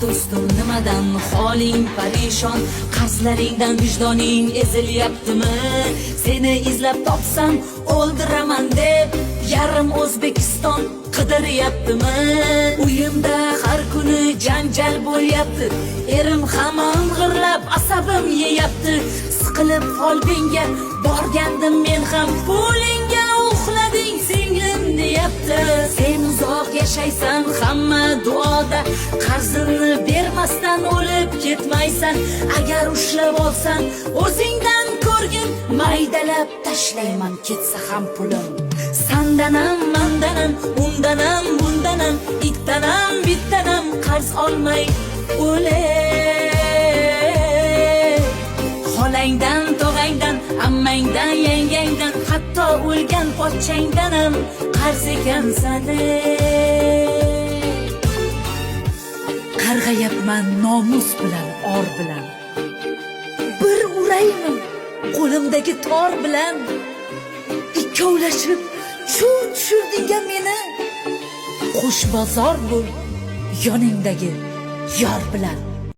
do'stim nimadan holing parishon, qarzlaringdan vijdoning ezilyaptimi? Seni izlab topsam o'ldiraman deb yarim O'zbekiston qidiryaptimi? Uyimda har kuni janjal bo'lyapti, erim hamon g'irlab asabim yeyapti. Siqilib qalbingga borgandim men ham, pulingga uxlading singlim deyapti. Sen uzoq yashaysan hamma duoda, qarzini bermasdan o'lib ketmaysan. Agar ushlab olsan o'zingdan ko'rgin, maydalab tashlayman ketsa ham pulim. Sandanam, mandanam, undanam, bundanam, ittanam, bittanam qarz olmay o'lay. Xolangdan, tog'angdan, ammangdan, yangangdan, hatto o'lgan pochchangdanam qarz ekansan. Qarg'ayapman nomus bilan, or bilan. Bir uraymi qo'limdagi tor bilan? Ikkovlashib chuv tushirding-a meni. Qo'sh bozor bo'l yoningdagi yor bilan.